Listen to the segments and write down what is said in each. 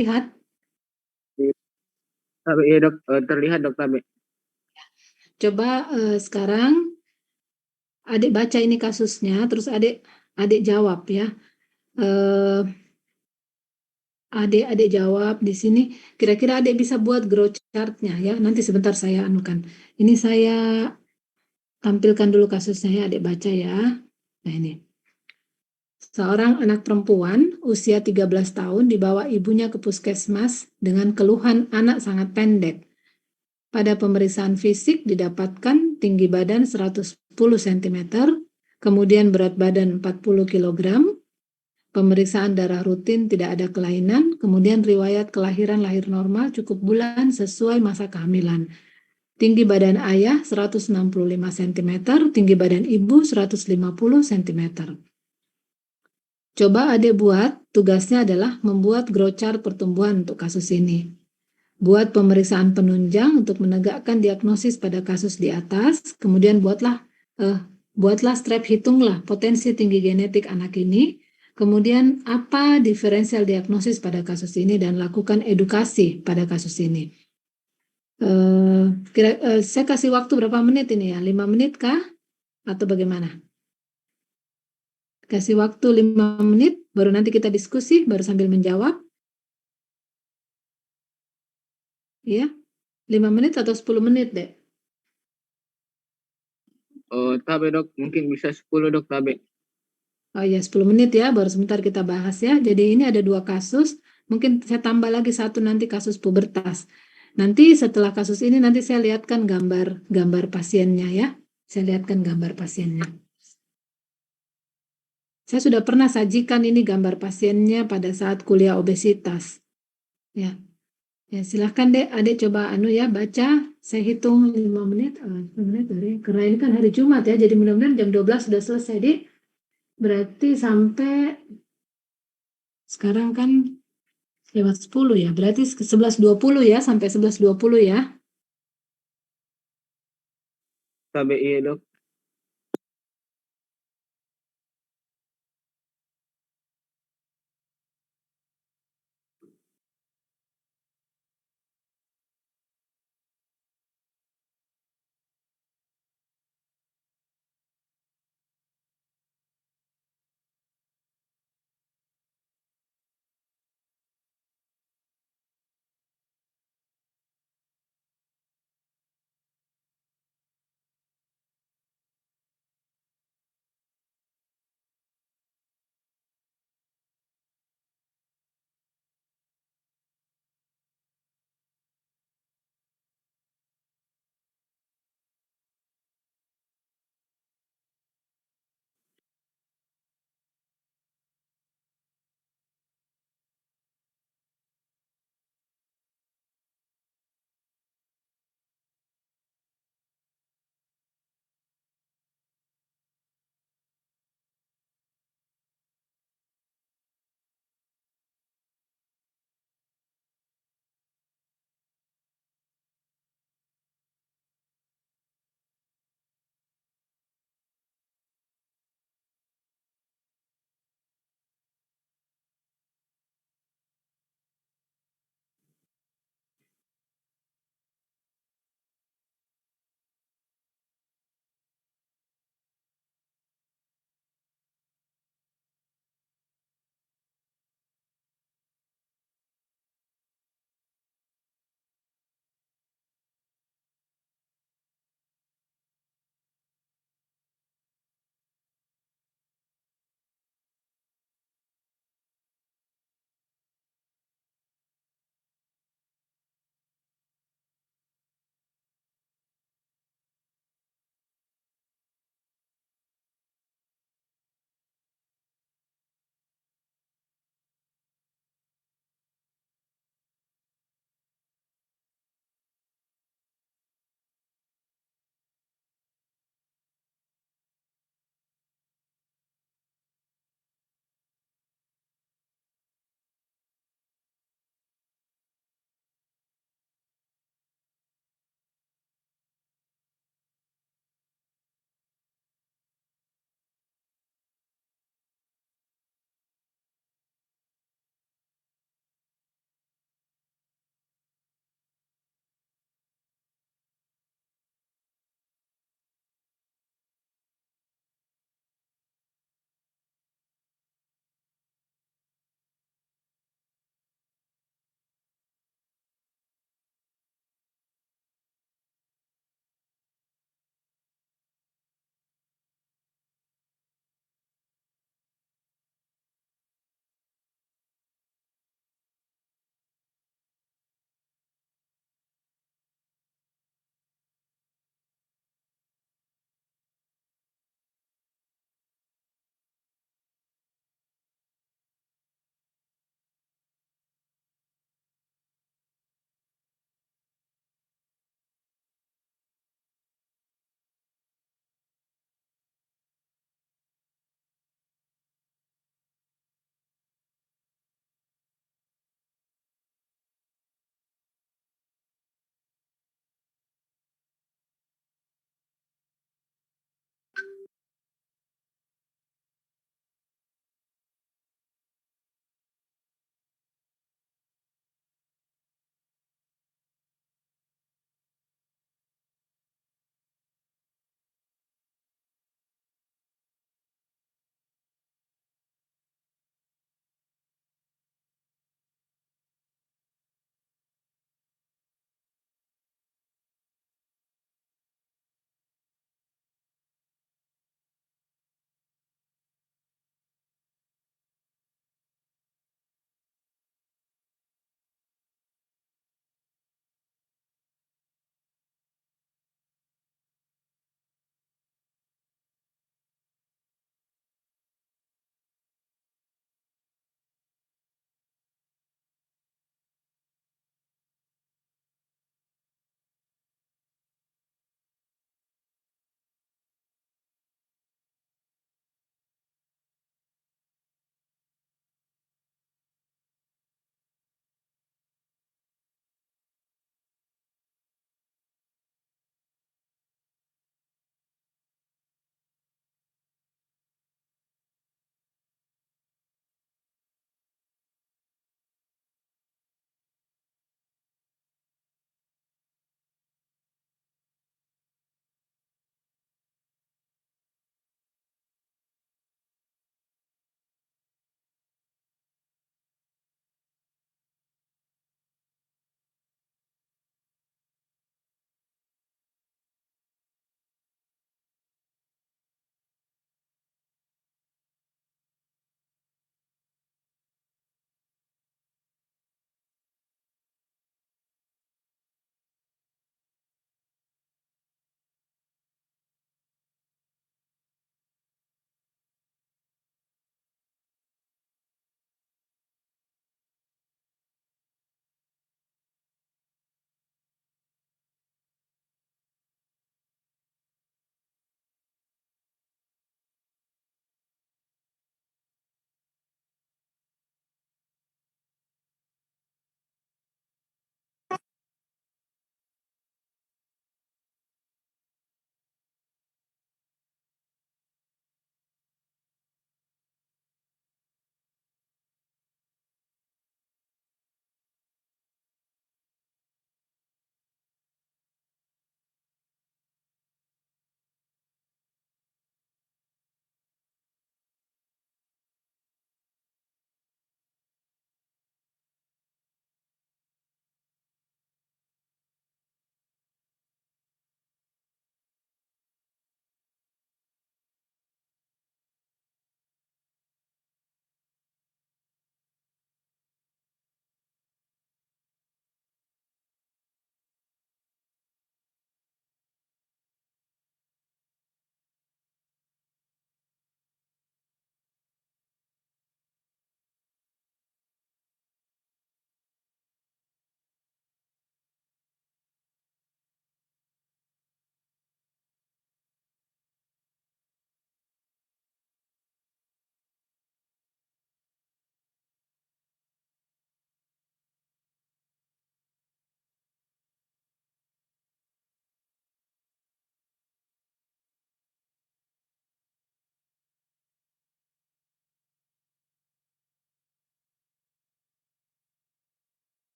Lihat, Tabe, iya dok. Terlihat dok Tabe. coba sekarang adik baca ini kasusnya, terus adik adik jawab ya. Eh, adik jawab di sini. Kira-kira adik bisa buat grow chart-nya ya. Nanti sebentar saya anukan. Ini saya tampilkan dulu kasusnya ya, adik baca ya. Nah ini. Seorang anak perempuan usia 13 tahun dibawa ibunya ke puskesmas dengan keluhan anak sangat pendek. Pada pemeriksaan fisik didapatkan tinggi badan 110 cm, kemudian berat badan 40 kg, pemeriksaan darah rutin tidak ada kelainan, kemudian riwayat kelahiran lahir normal cukup bulan sesuai masa kehamilan. Tinggi badan ayah 165 cm, tinggi badan ibu 150 cm. Coba adik buat, tugasnya adalah membuat grow chart pertumbuhan untuk kasus ini. Buat pemeriksaan penunjang untuk menegakkan diagnosis pada kasus di atas, kemudian eh, buatlah strap, hitunglah potensi tinggi genetik anak ini, kemudian apa diferensial diagnosis pada kasus ini dan lakukan edukasi pada kasus ini. Saya kasih waktu berapa menit ini ya? 5 menit kah? Atau bagaimana? Kasih waktu 5 menit, baru nanti kita diskusi, baru sambil menjawab. Ya, 5 menit atau 10 menit, Dek? Oh, Tabe dok. Mungkin bisa 10 dok Tabe. Oh ya, 10 menit ya, baru sebentar kita bahas ya. Jadi ini ada dua kasus, mungkin saya tambah lagi satu nanti kasus pubertas. Nanti setelah kasus ini nanti saya lihatkan gambar pasiennya ya. Saya lihatkan gambar pasiennya. Saya sudah pernah sajikan ini gambar pasiennya pada saat kuliah obesitas. Ya, ya silahkan deh, adik coba anu ya baca. Saya hitung 5 menit, 10 menit dari karena ini kan hari Jumat ya, jadi mudah-mudahan jam 12 sudah selesai deh. Berarti sampai sekarang kan lewat 10 ya, berarti 11.20 ya, sampai 11.20 ya. Tabe, iya dok.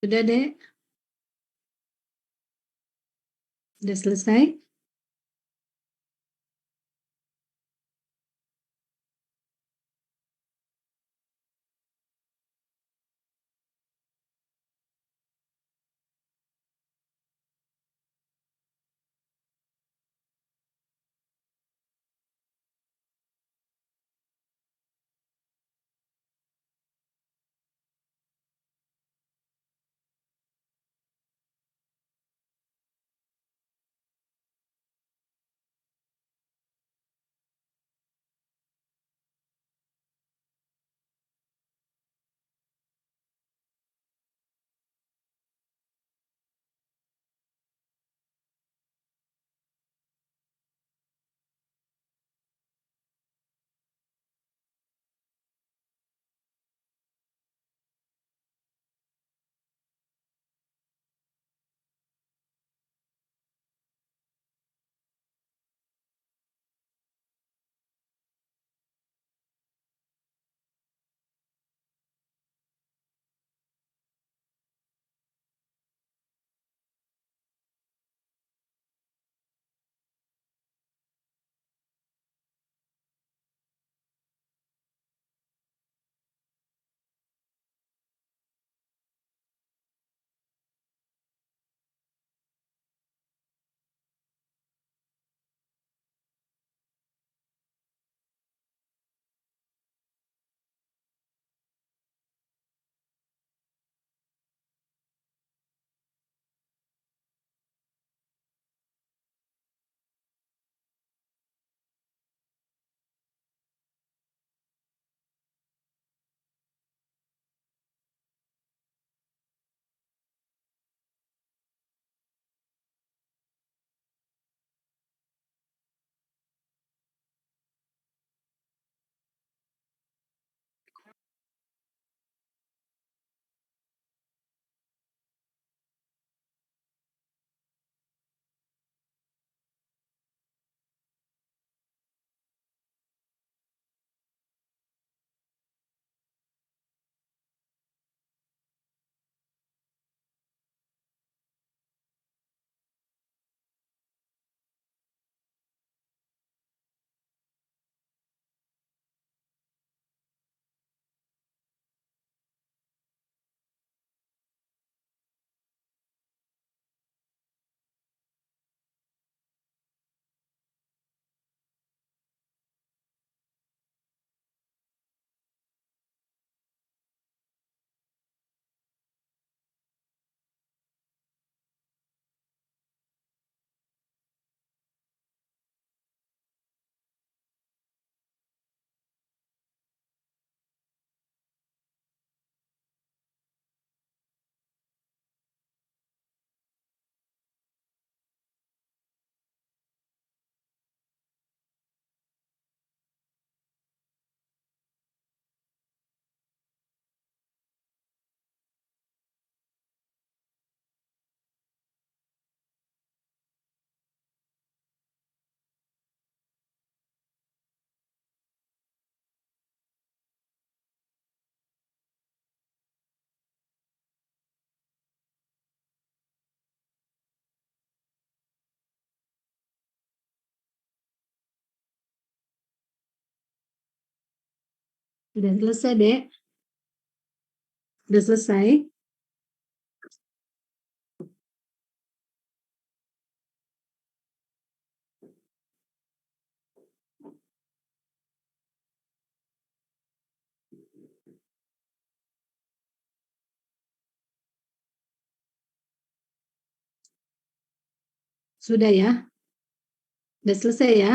Sudah, Dek? Sudah selesai? Sudah selesai, Dek? Sudah selesai? Sudah ya? Sudah selesai ya?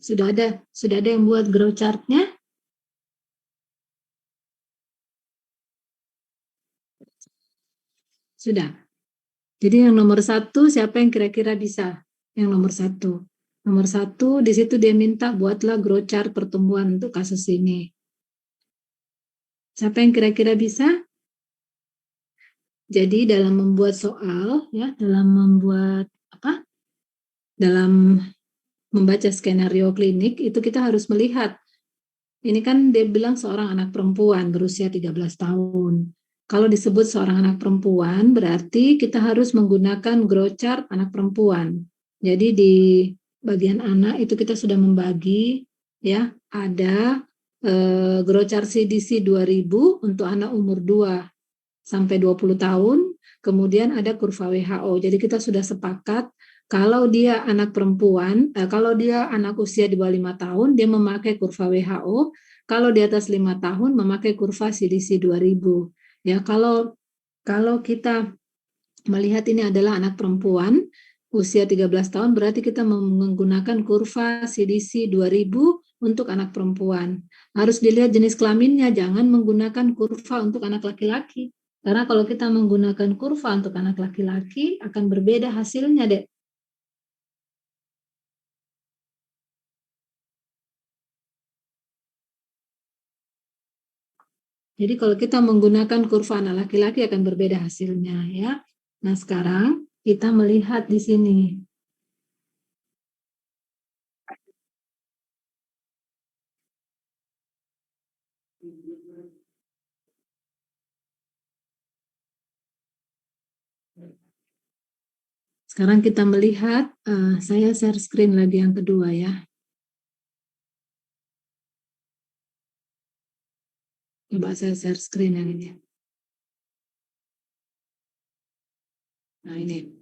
Sudah ada yang buat grow chart-nya? Sudah. Jadi yang nomor 1, siapa yang kira-kira bisa? Yang nomor 1. Nomor 1, di situ dia minta buatlah grow chart pertumbuhan untuk kasus ini. Siapa yang kira-kira bisa? Jadi dalam membuat soal, ya, dalam membaca skenario klinik itu kita harus melihat. Ini kan dia bilang seorang anak perempuan berusia 13 tahun. Kalau disebut seorang anak perempuan, berarti kita harus menggunakan grow chart anak perempuan. Jadi di bagian anak itu kita sudah membagi, ya, ada grow chart CDC 2000 untuk anak umur 2 sampai 20 tahun, kemudian ada kurva WHO. Jadi kita sudah sepakat kalau dia anak perempuan, kalau dia anak usia di bawah 5 tahun, dia memakai kurva WHO. Kalau di atas 5 tahun, memakai kurva CDC 2000. Ya, kalau kita melihat ini adalah anak perempuan, usia 13 tahun, berarti kita menggunakan kurva CDC 2000 untuk anak perempuan. Harus dilihat jenis kelaminnya, jangan menggunakan kurva untuk anak laki-laki. Karena kalau kita menggunakan kurva untuk anak laki-laki, akan berbeda hasilnya, Dek. Jadi kalau kita menggunakan kurva anak laki-laki akan berbeda hasilnya, ya. Nah, sekarang kita melihat di sini. Sekarang kita melihat, saya share screen lagi yang kedua, ya. Coba saya share screen yang ini. Nah, ini.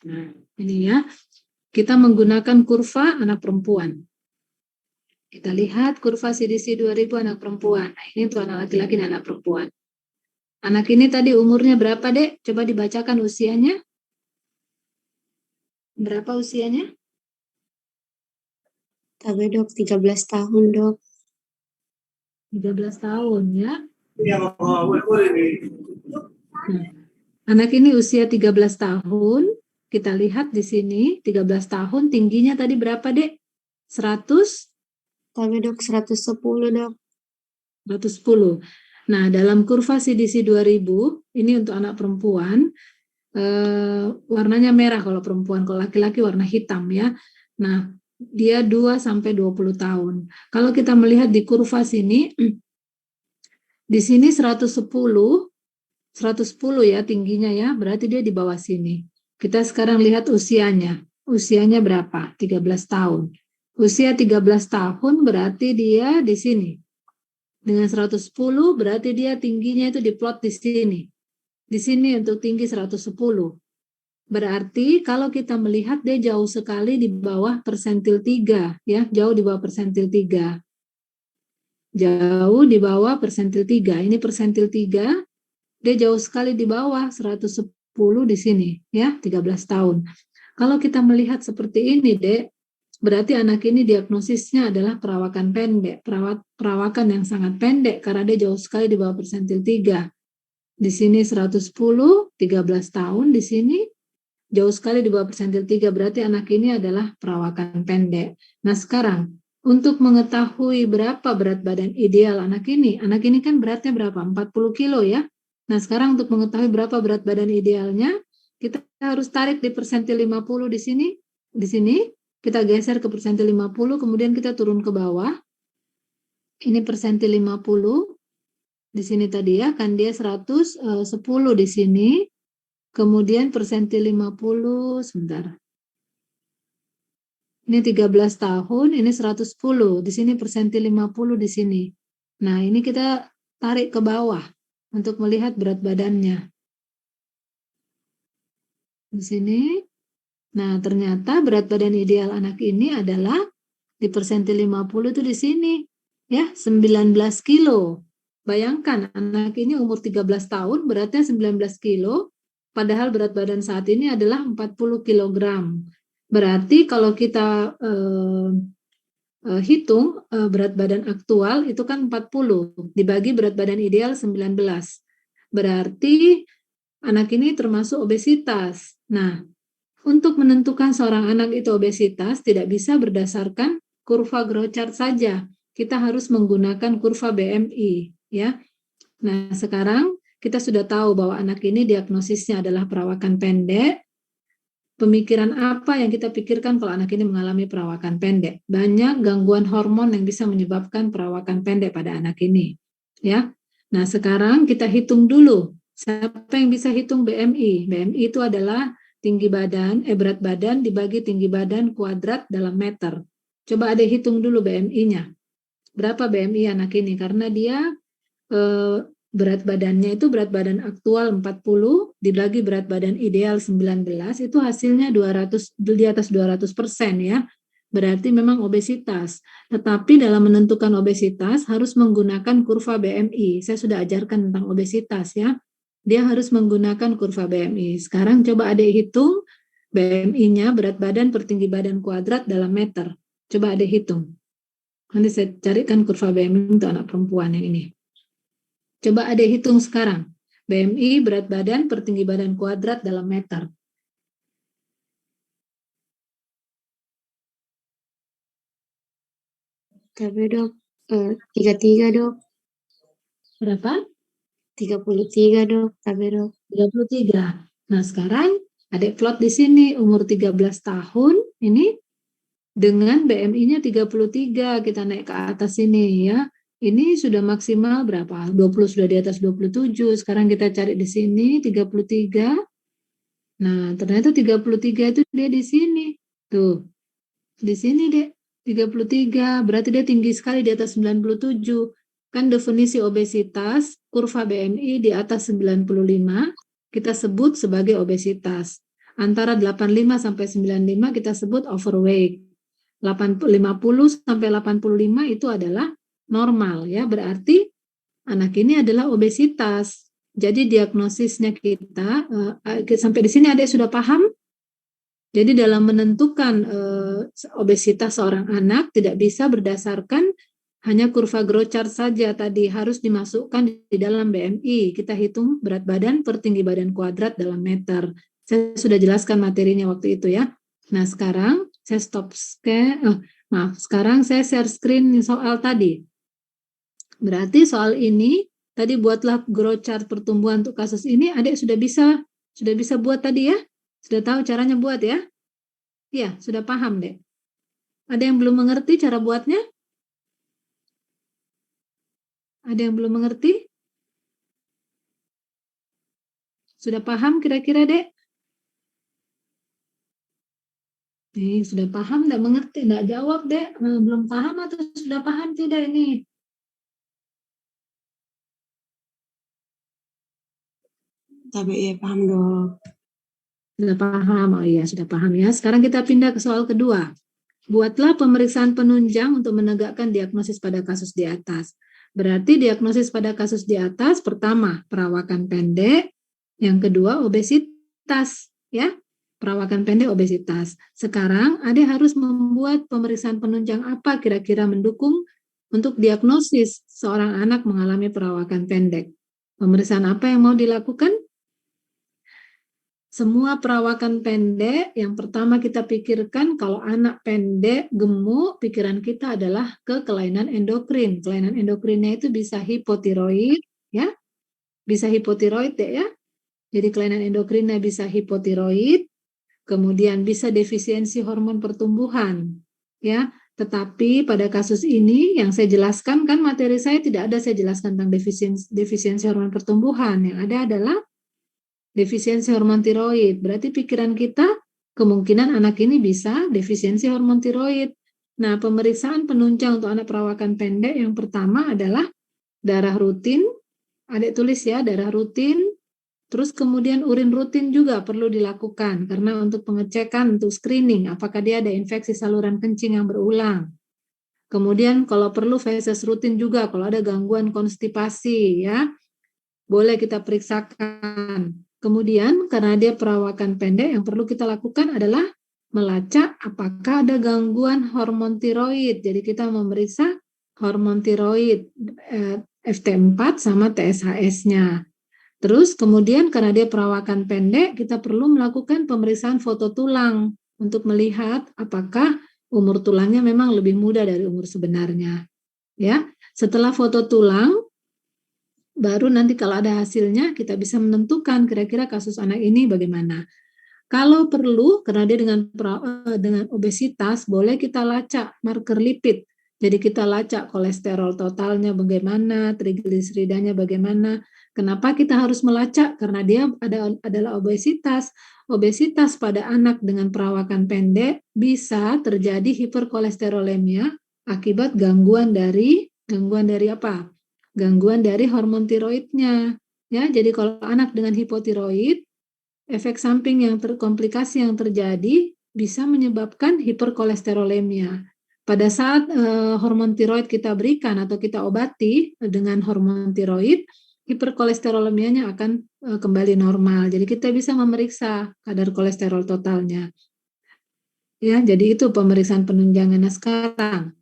Nah, ini ya. Kita menggunakan kurva anak perempuan. Kita lihat kurva CDC 2000 anak perempuan. Nah, ini untuk anak laki-laki dan anak perempuan. Anak ini tadi umurnya berapa, Dek? Coba dibacakan usianya. Berapa usianya? Tapi dok, 13 tahun dok. 13 tahun, ya. Nah, anak ini usia 13 tahun. Kita lihat di sini, 13 tahun, tingginya tadi berapa, Dek? 100? Tapi dok, 110 dok. 110. Nah, dalam kurva CDC 2000, ini untuk anak perempuan, warnanya merah kalau perempuan, kalau laki-laki warna hitam, ya. Nah, dia 2 sampai 20 tahun. Kalau kita melihat di kurva sini, di sini 110 ya tingginya, ya, berarti dia di bawah sini. Kita sekarang lihat usianya. Usianya berapa? 13 tahun. Usia 13 tahun berarti dia di sini. Dengan 110 berarti dia tingginya itu diplot di sini. Di sini untuk tinggi 110. Berarti kalau kita melihat dia jauh sekali di bawah persentil 3, ya, jauh di bawah persentil 3. Jauh di bawah persentil 3. Ini persentil 3, dia jauh sekali di bawah 110 di sini, ya, 13 tahun. Kalau kita melihat seperti ini, Dek, berarti anak ini diagnosisnya adalah perawakan pendek, perawakan yang sangat pendek karena dia jauh sekali di bawah persentil 3. Di sini 110, 13 tahun di sini, jauh sekali di bawah persentil 3, berarti anak ini adalah perawakan pendek. Nah, sekarang untuk mengetahui berapa berat badan ideal anak ini kan beratnya berapa? 40 kilo, ya. Nah, sekarang untuk mengetahui berapa berat badan idealnya, kita harus tarik di persentil 50 di sini. Di sini kita geser ke persentil 50, kemudian kita turun ke bawah. Ini persentil 50. Di sini tadi, ya, kan dia 110 di sini. Kemudian persentil 50, sebentar. Ini 13 tahun, ini 110. Di sini persentil 50 di sini. Nah, ini kita tarik ke bawah untuk melihat berat badannya. Di sini. Nah, ternyata berat badan ideal anak ini adalah di persentil 50 itu di sini. Ya, 19 kilo. Bayangkan, anak ini umur 13 tahun, beratnya 19 kilo. Padahal berat badan saat ini adalah 40 kilogram. Berarti kalau kita hitung berat badan aktual itu kan 40, dibagi berat badan ideal 19. Berarti anak ini termasuk obesitas. Nah, untuk menentukan seorang anak itu obesitas tidak bisa berdasarkan kurva growth chart saja, kita harus menggunakan kurva BMI, ya. Nah, sekarang kita sudah tahu bahwa anak ini diagnosisnya adalah perawakan pendek. Pemikiran apa yang kita pikirkan kalau anak ini mengalami perawakan pendek? Banyak gangguan hormon yang bisa menyebabkan perawakan pendek pada anak ini, ya. Nah, sekarang kita hitung dulu. Siapa yang bisa hitung BMI? BMI itu adalah berat badan dibagi tinggi badan kuadrat dalam meter. Coba Ade hitung dulu BMI-nya. Berapa BMI anak ini? Karena dia berat badannya itu berat badan aktual 40 dibagi berat badan ideal 19, itu hasilnya 200, di atas 200% ya. Berarti memang obesitas. Tetapi dalam menentukan obesitas harus menggunakan kurva BMI. Saya sudah ajarkan tentang obesitas ya. Dia harus menggunakan kurva BMI. Sekarang coba Adik hitung BMI-nya, berat badan per tinggi badan kuadrat dalam meter. Coba Adik hitung. Nanti saya carikan kurva BMI untuk anak perempuan yang ini. Coba Adik hitung sekarang. BMI berat badan per tinggi badan kuadrat dalam meter. Tapi dok, 33 dok. Berapa? 33 dok, tapi dok. 33. Nah, sekarang Adik plot di sini umur 13 tahun ini dengan BMI-nya 33, kita naik ke atas ini ya. Ini sudah maksimal berapa? 20, sudah di atas 27. Sekarang kita cari di sini 33. Nah, ternyata 33 itu dia di sini. Tuh. Di sini deh 33, berarti dia tinggi sekali di atas 97. Kan definisi obesitas, kurva BMI di atas 95, kita sebut sebagai obesitas. Antara 85 sampai 95 kita sebut overweight. 50 sampai 85 itu adalah normal ya, berarti anak ini adalah obesitas. Jadi diagnosisnya kita sampai di sini Adik sudah paham? Jadi dalam menentukan obesitas seorang anak tidak bisa berdasarkan hanya kurva growth chart saja, tadi harus dimasukkan di dalam BMI. Kita hitung berat badan per tinggi badan kuadrat dalam meter. Saya sudah jelaskan materinya waktu itu ya. Nah, sekarang saya stop share. Sekarang saya share screen soal tadi. Berarti soal ini tadi buatlah growth chart pertumbuhan untuk kasus ini. Adik sudah bisa buat tadi ya? Sudah tahu caranya buat ya? Iya, sudah paham deh. Ada yang belum mengerti cara buatnya? Ada yang belum mengerti? Sudah paham kira-kira dek? Nih, sudah paham, enggak mengerti, enggak jawab dek. Belum paham atau sudah paham tidak ini? Tapi iya paham dok. Sudah paham, oh iya sudah paham ya. Sekarang kita pindah ke soal kedua. Buatlah pemeriksaan penunjang untuk menegakkan diagnosis pada kasus di atas. Berarti diagnosis pada kasus di atas, pertama perawakan pendek, yang kedua obesitas, ya. Perawakan pendek obesitas. Sekarang Ade harus membuat pemeriksaan penunjang apa kira-kira mendukung untuk diagnosis seorang anak mengalami perawakan pendek. Pemeriksaan apa yang mau dilakukan? Semua perawakan pendek, yang pertama kita pikirkan kalau anak pendek, gemuk, pikiran kita adalah ke kelainan endokrin. Kelainan endokrinnya itu bisa hipotiroid, ya, bisa hipotiroid ya. Jadi kelainan endokrinnya bisa hipotiroid, kemudian bisa defisiensi hormon pertumbuhan, ya. Tetapi pada kasus ini yang saya jelaskan kan materi saya tidak ada saya jelaskan tentang defisiensi hormon pertumbuhan. Yang ada adalah defisiensi hormon tiroid. Berarti pikiran kita kemungkinan anak ini bisa defisiensi hormon tiroid. Nah, pemeriksaan penunjang untuk anak perawakan pendek yang pertama adalah darah rutin. Adik tulis ya, darah rutin. Terus kemudian urin rutin juga perlu dilakukan karena untuk pengecekan, untuk screening apakah dia ada infeksi saluran kencing yang berulang. Kemudian kalau perlu feses rutin juga kalau ada gangguan konstipasi ya. Boleh kita periksakan. Kemudian karena dia perawakan pendek yang perlu kita lakukan adalah melacak apakah ada gangguan hormon tiroid. Jadi kita memeriksa hormon tiroid FT4 sama TSHS-nya. Terus kemudian karena dia perawakan pendek, kita perlu melakukan pemeriksaan foto tulang untuk melihat apakah umur tulangnya memang lebih muda dari umur sebenarnya. ya. Setelah foto tulang, baru nanti kalau ada hasilnya kita bisa menentukan kira-kira kasus anak ini bagaimana. Kalau perlu, karena dia dengan obesitas, boleh kita lacak marker lipid. Jadi kita lacak kolesterol totalnya bagaimana, trigliseridanya bagaimana. Kenapa kita harus melacak? Karena dia adalah obesitas. Obesitas pada anak dengan perawakan pendek bisa terjadi hiperkolesterolemia akibat gangguan dari apa? Gangguan dari hormon tiroidnya. Ya, jadi kalau anak dengan hipotiroid, efek samping yang komplikasi yang terjadi bisa menyebabkan hiperkolesterolemia. Pada saat hormon tiroid kita berikan atau kita obati dengan hormon tiroid, hiperkolesterolemianya akan kembali normal. Jadi kita bisa memeriksa kadar kolesterol totalnya. Ya, jadi itu pemeriksaan penunjangan. Nah, sekarang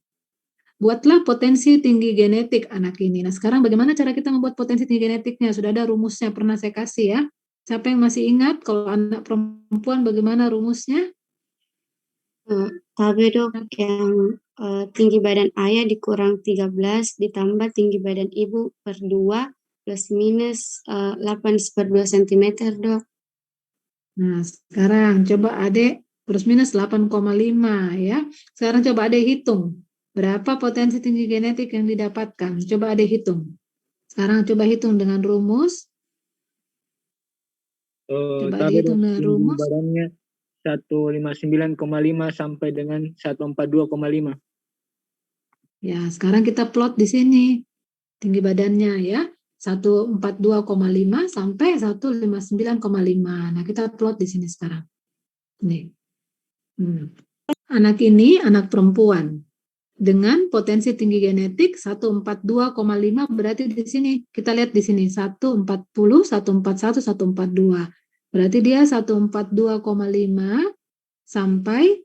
buatlah potensi tinggi genetik anak ini. Nah, sekarang bagaimana cara kita membuat potensi tinggi genetiknya? Sudah ada rumusnya, pernah saya kasih ya. Siapa yang masih ingat kalau anak perempuan bagaimana rumusnya? Tabe dok, yang tinggi badan ayah dikurang 13 ditambah tinggi badan ibu per 2 plus minus 8/2 cm dok. Nah, sekarang coba adik plus minus 8,5 ya. Sekarang coba adik hitung. Berapa potensi tinggi genetik yang didapatkan? Coba adik hitung. Sekarang coba hitung dengan rumus. Coba Tabe dok, dihitung dengan tinggi rumus. badannya 159,5 sampai dengan 142,5. Ya, sekarang kita plot di sini. Tinggi badannya ya. 142,5 sampai 159,5. Nah, kita plot di sini sekarang. Nih. Anak ini anak perempuan dengan potensi tinggi genetik 142,5, berarti di sini kita lihat di sini 140, 141, 142. Berarti dia 142,5 sampai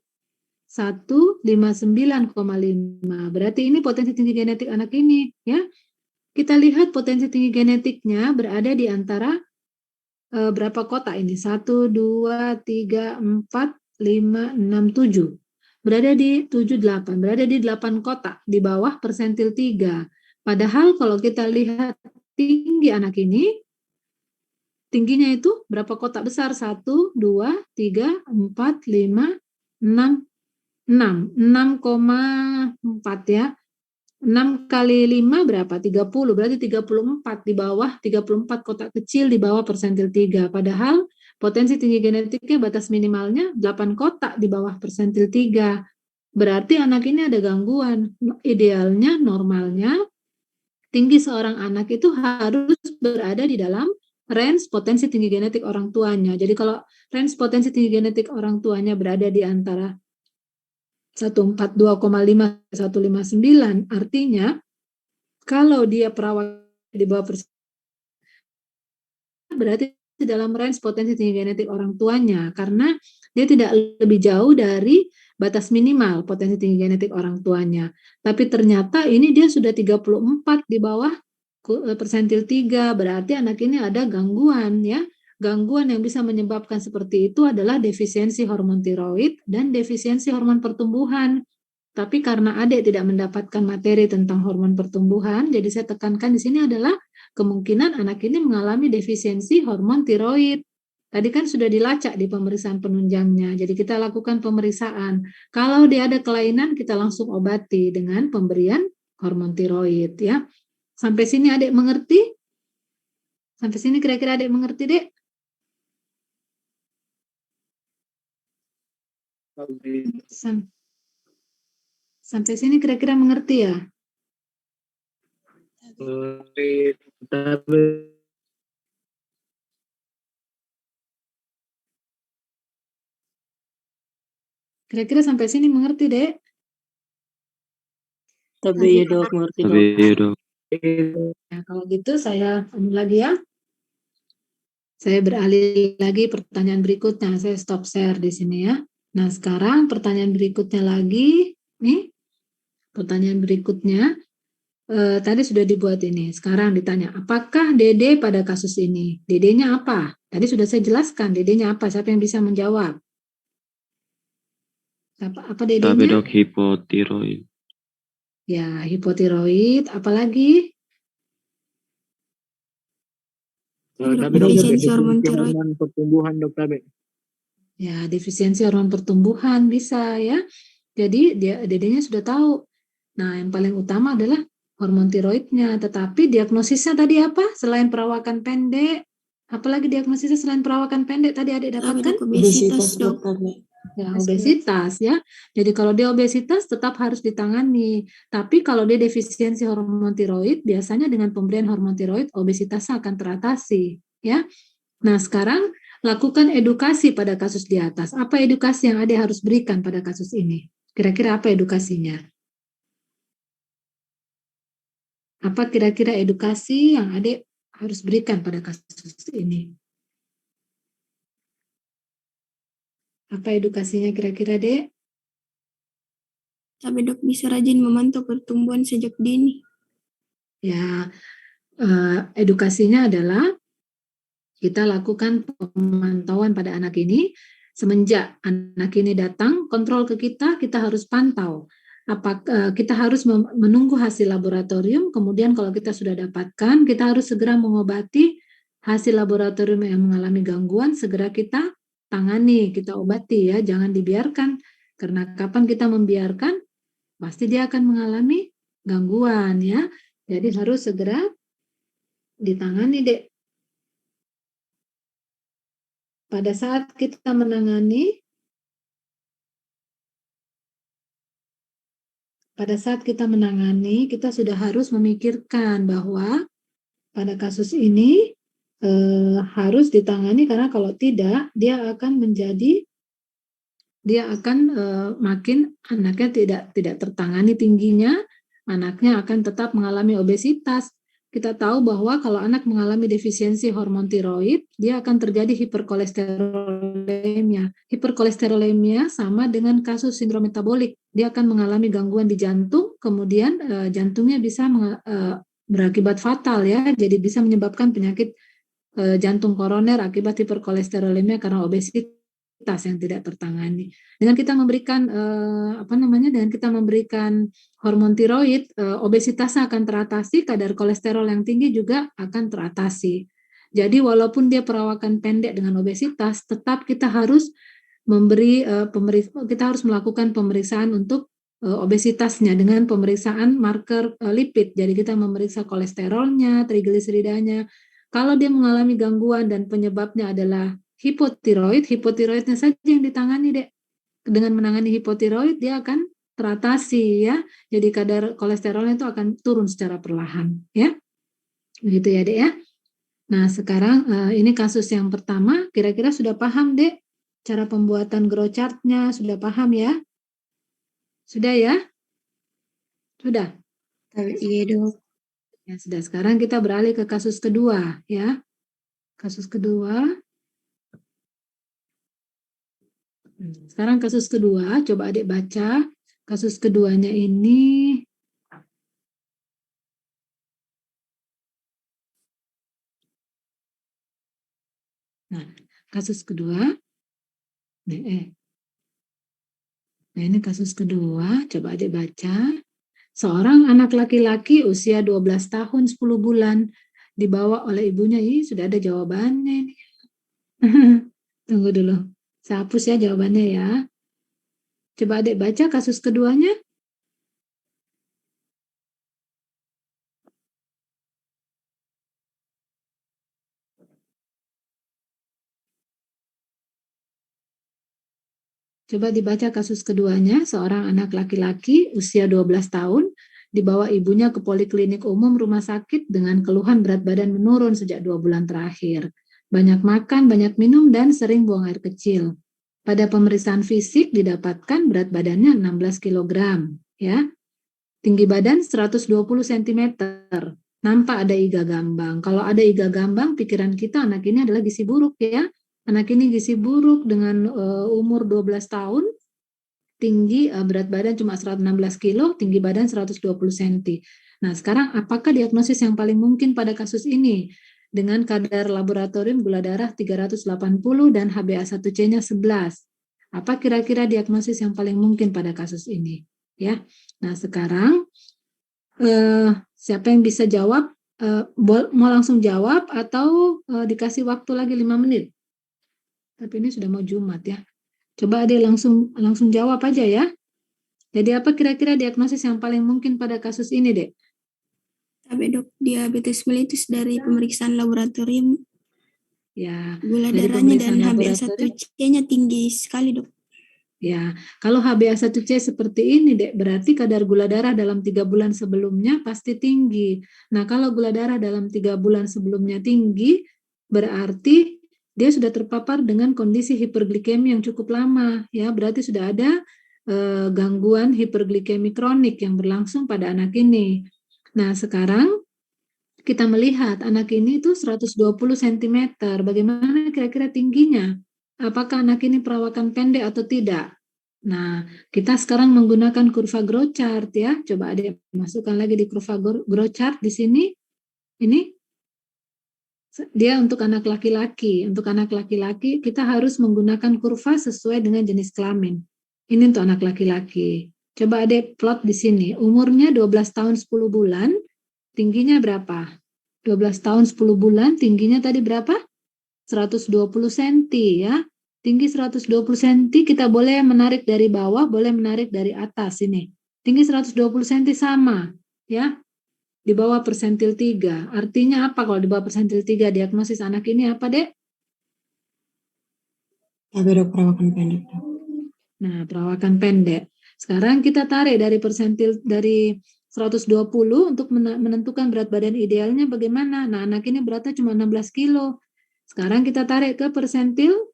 159,5. Berarti ini potensi tinggi genetik anak ini ya. Kita lihat potensi tinggi genetiknya berada di antara berapa kotak ini? 1, 2, 3, 4, 5, 6, 7. Berada di 7, 8. Berada di 8 kotak di bawah persentil 3. Padahal kalau kita lihat tinggi anak ini, tingginya itu berapa kotak besar? 1, 2, 3, 4, 5, 6, 6. 6,4 ya. 6 kali 5 berapa? 30. Berarti 34 di bawah, 34 kotak kecil di bawah persentil 3. Padahal potensi tinggi genetiknya batas minimalnya 8 kotak di bawah persentil 3. Berarti anak ini ada gangguan. Idealnya, normalnya, tinggi seorang anak itu harus berada di dalam range potensi tinggi genetik orang tuanya. Jadi kalau range potensi tinggi genetik orang tuanya berada di antara 142,5 159, artinya kalau dia perawat di bawah berarti dalam range potensi tinggi genetik orang tuanya, karena dia tidak lebih jauh dari batas minimal potensi tinggi genetik orang tuanya. Tapi ternyata ini dia sudah 34 di bawah persentil 3, berarti anak ini ada gangguan ya. Gangguan yang bisa menyebabkan seperti itu adalah defisiensi hormon tiroid dan defisiensi hormon pertumbuhan. Tapi karena adik tidak mendapatkan materi tentang hormon pertumbuhan, jadi saya tekankan di sini adalah kemungkinan anak ini mengalami defisiensi hormon tiroid. Tadi kan sudah dilacak di pemeriksaan penunjangnya, jadi kita lakukan pemeriksaan. Kalau dia ada kelainan, kita langsung obati dengan pemberian hormon tiroid ya. Sampai sini adik mengerti? Sampai sini kira-kira adik mengerti, Dek? Sampai sini kira-kira mengerti ya? Kira-kira sampai sini mengerti, Dek? Tabe ya dok, mengerti dok. Tapi dok. Nah, kalau gitu saya lagi ya. Saya beralih lagi pertanyaan berikutnya. Saya stop share di sini ya. Nah, sekarang pertanyaan berikutnya lagi. Nih, pertanyaan berikutnya. Tadi sudah dibuat ini. Sekarang ditanya, apakah Dede pada kasus ini? Dedenya apa? Tadi sudah saya jelaskan. Dedenya apa? Siapa yang bisa menjawab? Apa Tapi dedenya? dok hipotiroid. Ya, hipotiroid, apalagi? Tapi Defisiensi dokter, hormon defisiensi tiroid. hormon pertumbuhan dokter. Ya, defisiensi hormon pertumbuhan bisa ya. Jadi dedenya sudah tahu. Nah, yang paling utama adalah hormon tiroidnya. Tetapi diagnosisnya tadi apa? Selain perawakan pendek, apalagi diagnosisnya selain perawakan pendek tadi adik dapatkan? Obesitas dok. Ya, obesitas ya. Jadi kalau dia obesitas tetap harus ditangani. Tapi kalau dia defisiensi hormon tiroid, biasanya dengan pemberian hormon tiroid obesitas akan teratasi ya. Nah, sekarang lakukan edukasi pada kasus di atas. Apa edukasi yang adik harus berikan pada kasus ini? Kira-kira apa edukasinya? Apa kira-kira edukasi yang adik harus berikan pada kasus ini? Apa edukasinya kira-kira, Dek? Tapi dok bisa rajin memantau pertumbuhan sejak dini. Ya, edukasinya adalah kita lakukan pemantauan pada anak ini semenjak anak ini datang, kontrol ke kita harus pantau. Kita harus menunggu hasil laboratorium, kemudian kalau kita sudah dapatkan, kita harus segera mengobati hasil laboratorium yang mengalami gangguan, segera kita tangani, kita obati ya, jangan dibiarkan. Karena kapan kita membiarkan, pasti dia akan mengalami gangguan ya. Jadi harus segera ditangani, Dek. Pada saat kita menangani, kita sudah harus memikirkan bahwa pada kasus ini harus ditangani karena kalau tidak dia akan makin anaknya tidak tertangani tingginya, anaknya akan tetap mengalami obesitas. Kita tahu bahwa kalau anak mengalami defisiensi hormon tiroid, dia akan terjadi hiperkolesterolemia. Hiperkolesterolemia sama dengan kasus sindrom metabolik. Dia akan mengalami gangguan di jantung, kemudian jantungnya bisa berakibat fatal ya, jadi bisa menyebabkan penyakit jantung koroner akibat hiperkolesterolemia karena obesitas yang tidak tertangani. Dengan kita memberikan dengan kita memberikan hormon tiroid, obesitas akan teratasi, kadar kolesterol yang tinggi juga akan teratasi. Jadi walaupun dia perawakan pendek dengan obesitas, tetap kita harus kita harus melakukan pemeriksaan untuk obesitasnya dengan pemeriksaan marker lipid. Jadi kita memeriksa kolesterolnya, trigliseridanya. Kalau dia mengalami gangguan dan penyebabnya adalah hipotiroidnya saja yang ditangani, Dek. Dengan menangani hipotiroid dia akan teratasi ya. Jadi kadar kolesterolnya itu akan turun secara perlahan ya. Begitu ya, Dek ya. Nah, sekarang ini kasus yang pertama, kira-kira sudah paham, Dek? Cara pembuatan grow chart-nya sudah paham ya? Sudah ya? Sudah? Iya dok. Ya, sudah. Sekarang kita beralih ke kasus kedua ya. Kasus kedua. Sekarang kasus kedua, coba adik baca. Kasus keduanya ini. Nah, kasus kedua. Nah, ini kasus kedua, coba adik baca. Seorang anak laki-laki usia 12 tahun 10 bulan dibawa oleh ibunya. Ini sudah ada jawabannya ini. Tunggu dulu. Saya hapus ya jawabannya ya. Coba adik baca kasus keduanya. Coba dibaca kasus keduanya, seorang anak laki-laki usia 12 tahun dibawa ibunya ke poliklinik umum rumah sakit dengan keluhan berat badan menurun sejak 2 bulan terakhir. Banyak makan, banyak minum, dan sering buang air kecil. Pada pemeriksaan fisik didapatkan berat badannya 16 kg, ya. Tinggi badan 120 cm. Nampak ada iga gambang. Kalau ada iga gambang, pikiran kita anak ini adalah gizi buruk ya. Anak ini gizi buruk dengan umur 12 tahun, tinggi berat badan cuma 116 kilo, tinggi badan 120 cm. Nah, sekarang apakah diagnosis yang paling mungkin pada kasus ini? Dengan kadar laboratorium gula darah 380 dan HbA1c-nya 11. Apa kira-kira diagnosis yang paling mungkin pada kasus ini? Ya. Nah, sekarang Siapa yang bisa jawab? Mau langsung jawab atau dikasih waktu lagi 5 menit? Tapi ini sudah mau Jumat ya. Coba Ade langsung jawab aja ya. Jadi apa kira-kira diagnosis yang paling mungkin pada kasus ini, Dek? Tapi dok, diabetes mellitus dari pemeriksaan laboratorium, Ya, gula dari darahnya pemeriksaan dan laboratorium. HbA1c-nya tinggi sekali dok. Ya, kalau HbA1c seperti ini, Dek, berarti kadar gula darah dalam 3 bulan sebelumnya pasti tinggi. Nah, kalau gula darah dalam 3 bulan sebelumnya tinggi, berarti dia sudah terpapar dengan kondisi hiperglikemi yang cukup lama. Ya, berarti sudah ada gangguan hiperglikemi kronik yang berlangsung pada anak ini. Nah, sekarang kita melihat anak ini itu 120 cm. Bagaimana kira-kira tingginya? Apakah anak ini perawakan pendek atau tidak? Nah, kita sekarang menggunakan kurva growth chart ya. Coba Adik masukkan lagi di kurva growth chart di sini. Ini dia untuk anak laki-laki. Untuk anak laki-laki kita harus menggunakan kurva sesuai dengan jenis kelamin. Ini untuk anak laki-laki. Coba Adik plot di sini. Umurnya 12 tahun 10 bulan, tingginya berapa? 12 tahun 10 bulan, tingginya tadi berapa? 120 cm ya. Tinggi 120 cm, kita boleh menarik dari bawah, boleh menarik dari atas ini. Tinggi 120 cm sama ya. Di bawah persentil 3. Artinya apa kalau di bawah persentil 3? Diagnosis anak ini apa, Dek? Tapi dok, perawakan pendek dok. Nah, perawakan pendek. Sekarang kita tarik dari persentil dari 120 untuk menentukan berat badan idealnya bagaimana. Nah, anak ini beratnya cuma 16 kilo. Sekarang kita tarik ke persentil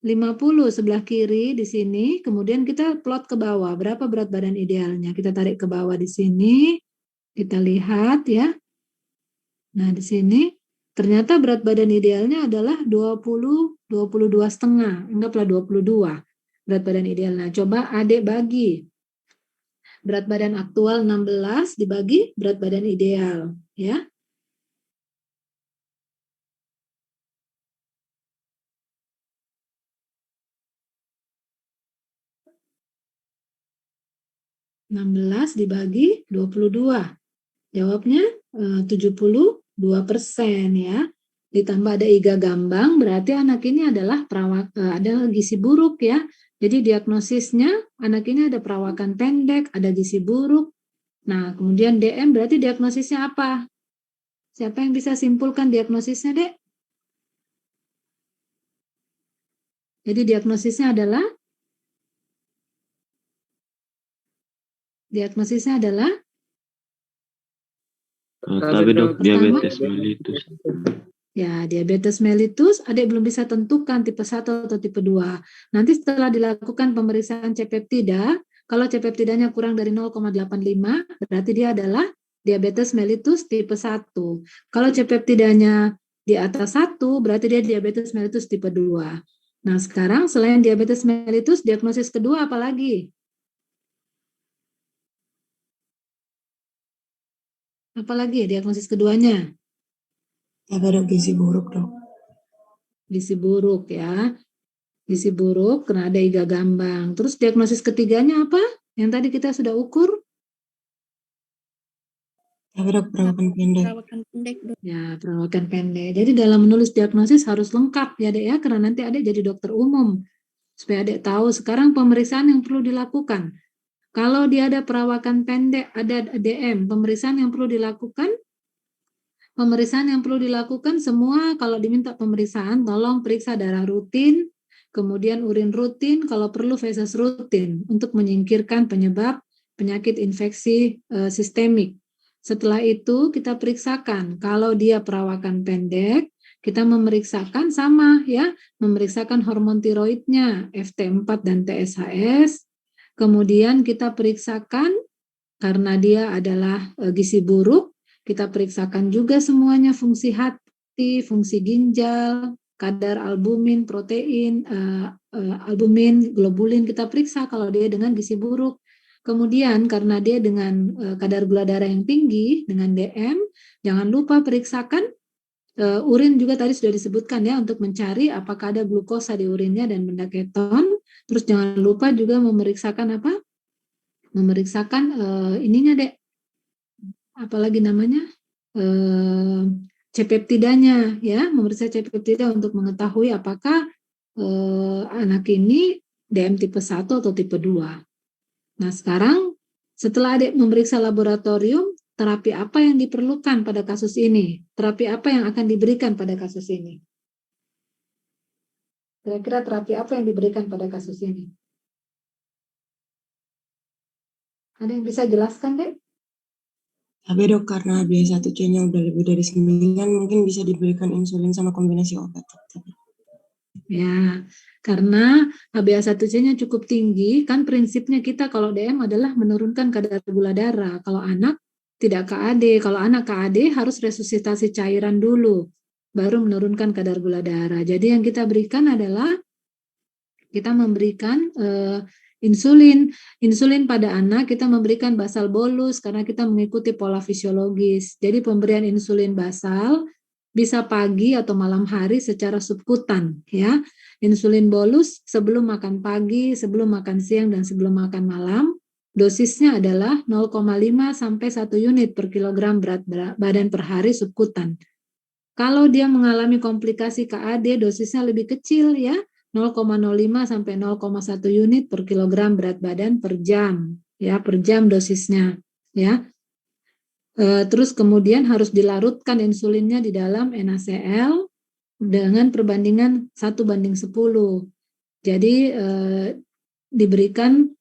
50 sebelah kiri di sini, kemudian kita plot ke bawah. Berapa berat badan idealnya? Kita tarik ke bawah di sini. Kita lihat ya. Nah, di sini ternyata berat badan idealnya adalah 22,5. Anggaplah 22 berat badan idealnya. Coba Adik bagi. Berat badan aktual 16 dibagi berat badan ideal, ya. (16) dibagi 22. Jawabnya 72% ya. Ditambah ada iga gambang, berarti anak ini adalah ada gizi buruk ya. Jadi diagnosisnya anak ini ada perawakan pendek, ada gizi buruk. Nah, kemudian DM berarti diagnosisnya apa? Siapa yang bisa simpulkan diagnosisnya, Dek? Jadi diagnosisnya adalah Tapi dok, diabetes mellitus. Ya, diabetes mellitus, Adik belum bisa tentukan tipe 1 atau tipe 2. Nanti setelah dilakukan pemeriksaan C-peptida, kalau C-peptidanya kurang dari 0,85, berarti dia adalah diabetes mellitus tipe 1. Kalau C-peptidanya di atas 1, berarti dia diabetes mellitus tipe 2. Nah, sekarang selain diabetes mellitus, diagnosis kedua apa lagi? Apalagi diagnosis keduanya? Tapi dok, gizi buruk dok. Gizi buruk ya. Gizi buruk karena ada iga gambang. Terus diagnosis ketiganya apa? Yang tadi kita sudah ukur? Tapi dok, perawakan pendek. Perawakan pendek dok. Ya, perawakan pendek. Jadi dalam menulis diagnosis harus lengkap ya Dek ya, karena nanti Adek jadi dokter umum. Supaya Adek tahu sekarang pemeriksaan yang perlu dilakukan. Kalau dia ada perawakan pendek, ada DM, pemeriksaan yang perlu dilakukan semua kalau diminta pemeriksaan, tolong periksa darah rutin, kemudian urin rutin, kalau perlu feses rutin untuk menyingkirkan penyebab penyakit infeksi sistemik. Setelah itu kita periksakan, kalau dia perawakan pendek, kita memeriksakan sama ya, memeriksakan hormon tiroidnya, FT4 dan TSH. Kemudian kita periksakan karena dia adalah gizi buruk, kita periksakan juga semuanya fungsi hati, fungsi ginjal, kadar albumin, protein, albumin, globulin kita periksa kalau dia dengan gizi buruk. Kemudian karena dia dengan kadar gula darah yang tinggi dengan DM, jangan lupa periksakan urin juga tadi sudah disebutkan ya untuk mencari apakah ada glukosa di urinnya dan benda keton. Terus jangan lupa juga memeriksakan apa? Memeriksakan ininya Dek. apalagi namanya C-peptidanya, ya, memeriksa C-peptida untuk mengetahui apakah anak ini DM tipe 1 atau tipe 2. Nah, sekarang setelah adik memeriksa laboratorium, terapi apa yang diperlukan pada kasus ini? Terapi apa yang akan diberikan pada kasus ini? Kira-kira terapi apa yang diberikan pada kasus ini? Ada yang bisa jelaskan, Dek? Tapi dok, karena HbA1c-nya udah lebih dari 9, mungkin bisa diberikan insulin sama kombinasi obat. Ya, karena HbA1c-nya cukup tinggi, kan prinsipnya kita kalau DM adalah menurunkan kadar gula darah. Kalau anak tidak KAD, kalau anak KAD harus resusitasi cairan dulu, baru menurunkan kadar gula darah. Jadi yang kita berikan adalah kita memberikan insulin. Insulin pada anak kita memberikan basal bolus karena kita mengikuti pola fisiologis. Jadi pemberian insulin basal bisa pagi atau malam hari secara subkutan, ya. Insulin bolus sebelum makan pagi, sebelum makan siang, dan sebelum makan malam. Dosisnya adalah 0,5 sampai 1 unit per kilogram berat badan per hari subkutan. Kalau dia mengalami komplikasi KAD, dosisnya lebih kecil, ya. 0,05 sampai 0,1 unit per kilogram berat badan per jam, ya, per jam dosisnya, ya. Terus kemudian harus dilarutkan insulinnya di dalam NaCl dengan perbandingan 1:10. Jadi diberikan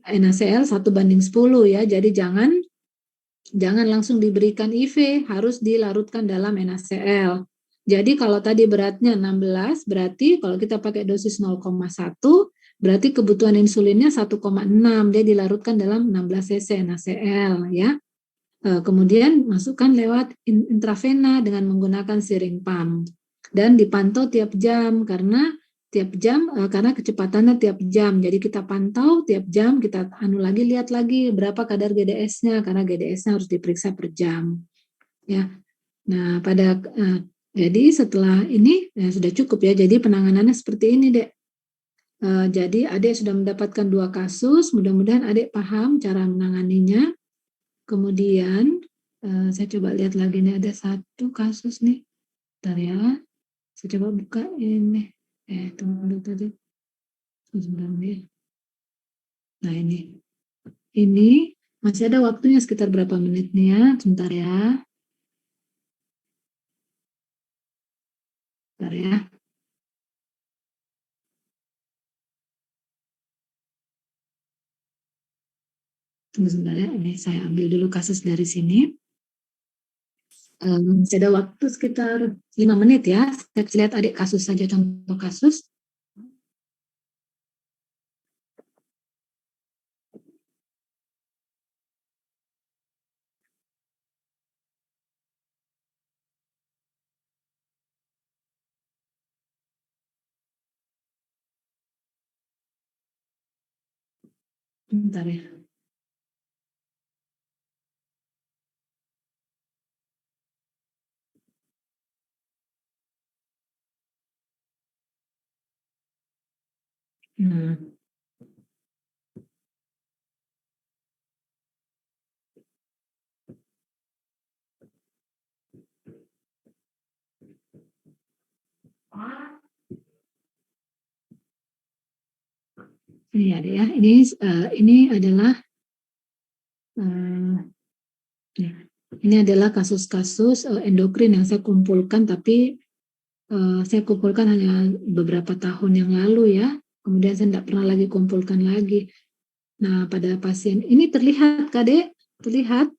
NaCl 1:10, ya. Jadi jangan langsung diberikan IV, harus dilarutkan dalam NaCl. Jadi kalau tadi beratnya 16, berarti kalau kita pakai dosis 0,1, berarti kebutuhan insulinnya 1,6, dia dilarutkan dalam 16 cc NaCl, ya. Kemudian masukkan lewat intravena dengan menggunakan syringe pump dan dipantau tiap jam karena kecepatannya tiap jam. Jadi kita pantau tiap jam, kita lihat lagi berapa kadar GDS-nya karena GDS-nya harus diperiksa per jam, ya. Nah, jadi setelah ini ya sudah cukup, ya. Jadi penanganannya seperti ini, Dek. Jadi adik sudah mendapatkan 2 kasus, mudah-mudahan adik paham cara menanganinya. Kemudian saya coba lihat lagi nih, ada 1 kasus nih. Bentar ya. Saya coba buka ini. Tunggu dulu tadi. Sebentar nih. Nah, ini. Ini masih ada waktunya sekitar berapa menit nih, ya. Sebentar ya. Bentar ya. Tunggu sebentar ya. Ini saya ambil dulu kasus dari sini. Masih ada waktu sekitar 5 menit ya. Saya lihat adik kasus saja, contoh kasus. Bentar ya. Ini ada ya. Ini adalah ini adalah kasus-kasus endokrin yang saya kumpulkan, tapi saya kumpulkan hanya beberapa tahun yang lalu, ya. Kemudian saya tidak pernah lagi kumpulkan lagi. Nah, pada pasien ini terlihat, Kak, terlihat.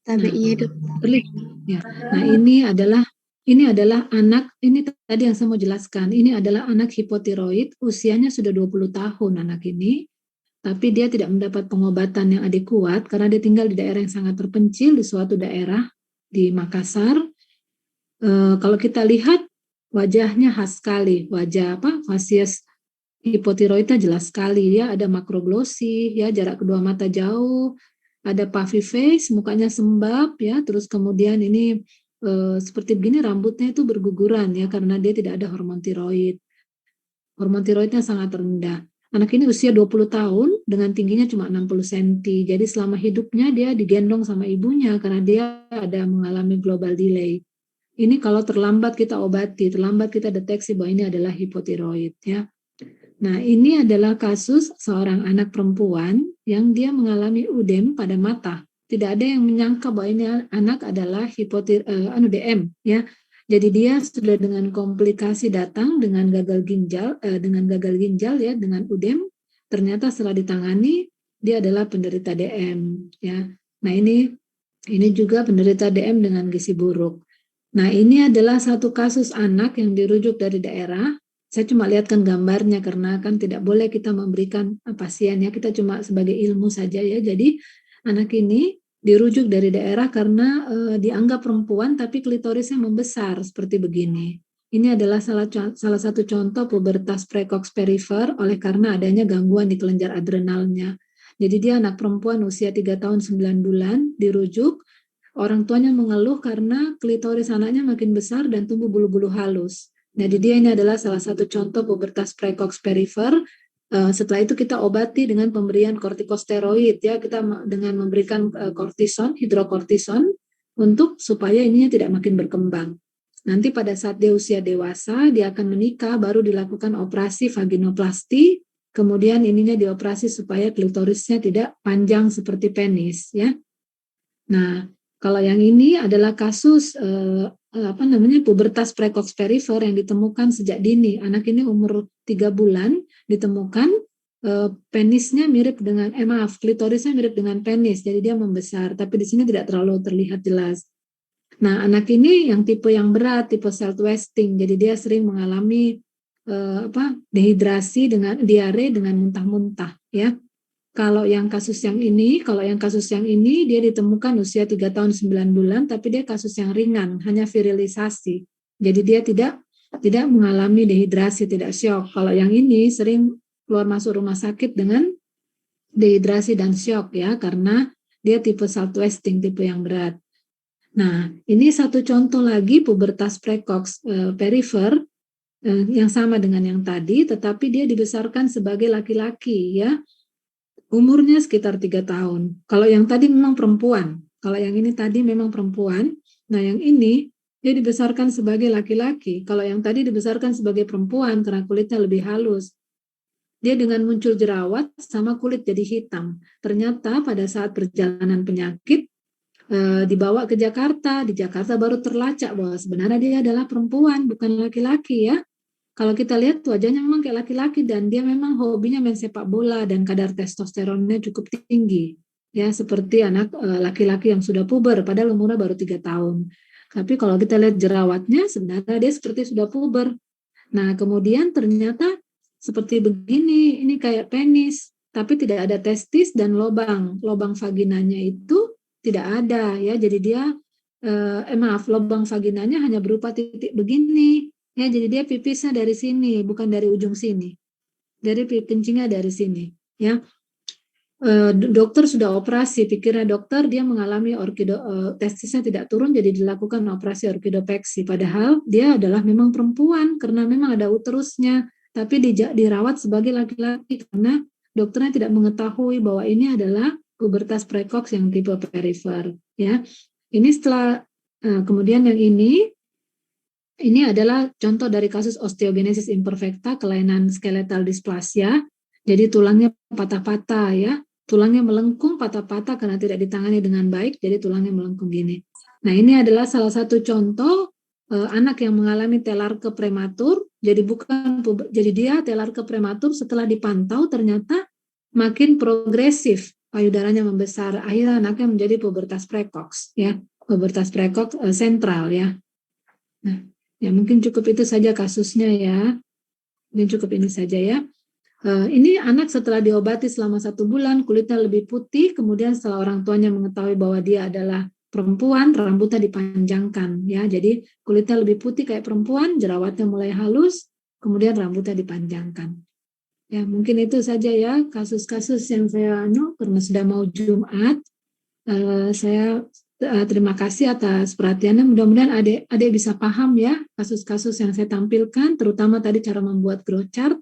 Tapi iya dok. Terlihat. Ya. Nah, ini adalah anak, ini tadi yang saya mau jelaskan, ini adalah anak hipotiroid, usianya sudah 20 tahun anak ini, tapi dia tidak mendapat pengobatan yang adekuat karena dia tinggal di daerah yang sangat terpencil, di suatu daerah di Makassar. Kalau kita lihat wajahnya khas sekali, fasies hipotiroidnya jelas sekali, ya, ada makroglosi, ya, jarak kedua mata jauh, ada puffy face, mukanya sembab, ya, terus kemudian ini seperti begini, rambutnya itu berguguran, ya, karena dia tidak ada hormon tiroid. Hormon tiroidnya sangat rendah. Anak ini usia 20 tahun dengan tingginya cuma 60 cm. Jadi selama hidupnya dia digendong sama ibunya karena dia ada mengalami global delay. Ini kalau terlambat kita obati, terlambat kita deteksi bahwa ini adalah hipotiroid ya. Nah, ini adalah kasus seorang anak perempuan yang dia mengalami udem pada mata. Tidak ada yang menyangka bahwa ini anak adalah DM ya. Jadi dia sudah dengan komplikasi datang dengan gagal ginjal ya, dengan udem. Ternyata setelah ditangani dia adalah penderita DM ya. Nah, ini juga penderita DM dengan gizi buruk. Nah, ini adalah satu kasus anak yang dirujuk dari daerah. Saya cuma lihatkan gambarnya karena kan tidak boleh kita memberikan pasien ya, kita cuma sebagai ilmu saja ya. Jadi anak ini dirujuk dari daerah karena dianggap perempuan tapi klitorisnya membesar seperti begini. Ini adalah salah satu contoh pubertas precox perifer oleh karena adanya gangguan di kelenjar adrenalnya. Jadi dia anak perempuan usia 3 tahun 9 bulan dirujuk. Orang tuanya mengeluh karena klitoris anaknya makin besar dan tumbuh bulu-bulu halus. Jadi dia ini adalah salah satu contoh pubertas precox perifer. Setelah itu kita obati dengan pemberian kortikosteroid ya, kita dengan memberikan kortison, hidrokortison untuk supaya ininya tidak makin berkembang. Nanti pada saat dia usia dewasa, dia akan menikah, baru dilakukan operasi vaginoplasti, kemudian ininya dioperasi supaya klitorisnya tidak panjang seperti penis ya. Nah, kalau yang ini adalah kasus pubertas precox perifer yang ditemukan sejak dini. Anak ini umur 3 bulan ditemukan penisnya mirip dengan klitorisnya mirip dengan penis. Jadi dia membesar, tapi di sini tidak terlalu terlihat jelas. Nah, anak ini yang tipe yang berat, tipe salt wasting. Jadi dia sering mengalami dehidrasi dengan diare dengan muntah-muntah ya. Kalau yang kasus yang ini dia ditemukan usia 3 tahun 9 bulan, tapi dia kasus yang ringan, hanya virilisasi. Jadi dia tidak mengalami dehidrasi, tidak syok. Kalau yang ini sering keluar masuk rumah sakit dengan dehidrasi dan syok ya, karena dia tipe salt wasting, tipe yang berat. Nah, ini satu contoh lagi pubertas precox perifer yang sama dengan yang tadi, tetapi dia dibesarkan sebagai laki-laki ya. Umurnya sekitar 3 tahun. Kalau yang tadi memang perempuan. Kalau yang ini tadi memang perempuan. Nah, yang ini dia dibesarkan sebagai laki-laki. Kalau yang tadi dibesarkan sebagai perempuan karena kulitnya lebih halus. Dia dengan muncul jerawat sama kulit jadi hitam. Ternyata pada saat perjalanan penyakit dibawa ke Jakarta. Di Jakarta baru terlacak bahwa sebenarnya dia adalah perempuan, bukan laki-laki ya. Kalau kita lihat wajahnya memang kayak laki-laki dan dia memang hobinya main sepak bola dan kadar testosteronnya cukup tinggi. Ya, seperti anak laki-laki yang sudah puber padahal umurnya baru 3 tahun. Tapi kalau kita lihat jerawatnya sebenarnya dia seperti sudah puber. Nah, kemudian ternyata seperti begini, ini kayak penis, tapi tidak ada testis dan lobang vaginanya itu tidak ada ya. Jadi dia lobang vaginanya hanya berupa titik begini. Ya, jadi dia pipisnya dari sini, bukan dari ujung sini. Dari kencingnya dari sini. Ya, dokter sudah operasi, pikirnya dokter dia mengalami testisnya tidak turun, jadi dilakukan operasi orkidopeksi. Padahal dia adalah memang perempuan karena memang ada uterusnya, tapi dirawat sebagai laki-laki karena dokternya tidak mengetahui bahwa ini adalah pubertas precox yang tipe perifer. Ya, ini setelah kemudian yang ini adalah contoh dari kasus osteogenesis imperfecta, kelainan skeletal dysplasia. Jadi tulangnya patah-patah ya, tulangnya melengkung patah-patah karena tidak ditangani dengan baik, jadi tulangnya melengkung gini. Nah, ini adalah salah satu contoh anak yang mengalami telarke prematur. Jadi dia telarke prematur setelah dipantau ternyata makin progresif, payudaranya membesar. Akhirnya anaknya menjadi pubertas precox ya, pubertas precox sentral ya. Nah, ya mungkin cukup itu saja kasusnya ya. Mungkin cukup ini saja ya. Ini anak setelah diobati selama 1 bulan, kulitnya lebih putih, kemudian setelah orang tuanya mengetahui bahwa dia adalah perempuan, rambutnya dipanjangkan ya. Jadi kulitnya lebih putih kayak perempuan, jerawatnya mulai halus, kemudian rambutnya dipanjangkan. Ya, mungkin itu saja ya kasus-kasus yang saya karena sudah mau Jumat. Saya terima kasih atas perhatiannya. Mudah-mudahan adik bisa paham ya kasus-kasus yang saya tampilkan, terutama tadi cara membuat growth chart.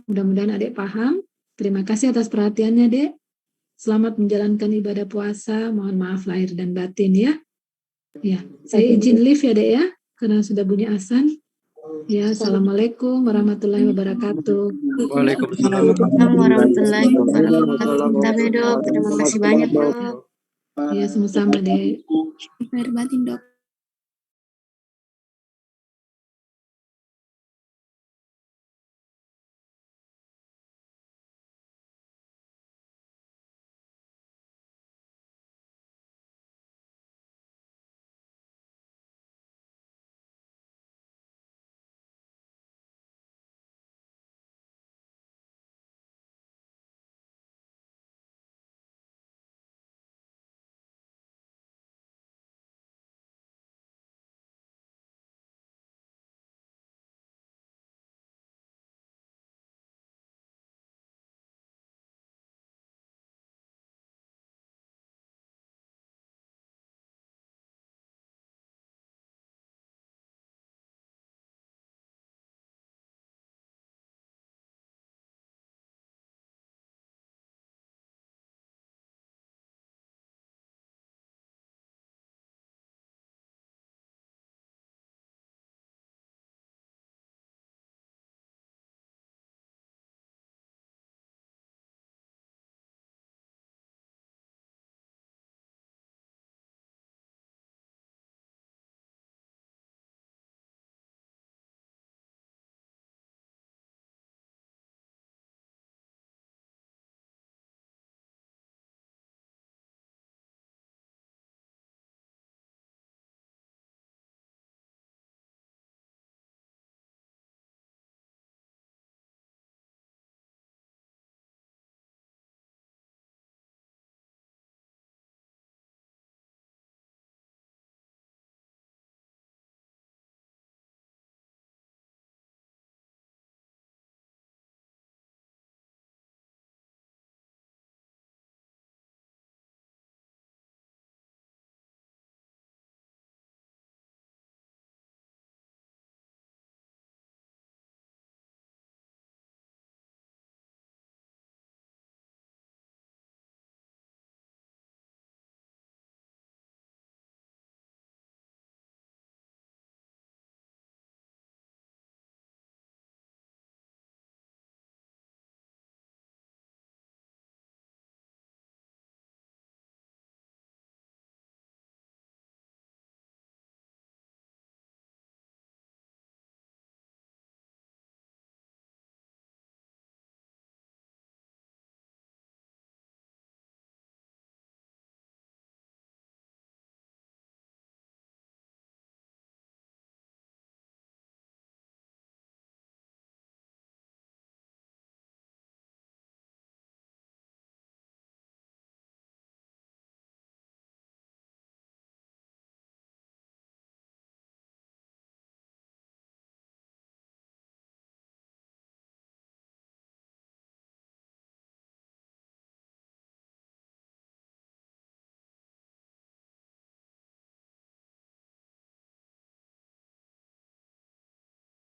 Mudah-mudahan adik paham. Terima kasih atas perhatiannya, Dek. Selamat menjalankan ibadah puasa. Mohon maaf lahir dan batin ya. Ya, saya izin live ya, Dek ya, karena sudah bunyi azan. Ya, assalamualaikum warahmatullahi wabarakatuh. Waalaikumsalam. Assalamualaikum warahmatullahi wabarakatuh. Tabe Dok, terima kasih banyak Dok. Ya, sama-sama, Dek. Lahir batin, Dok.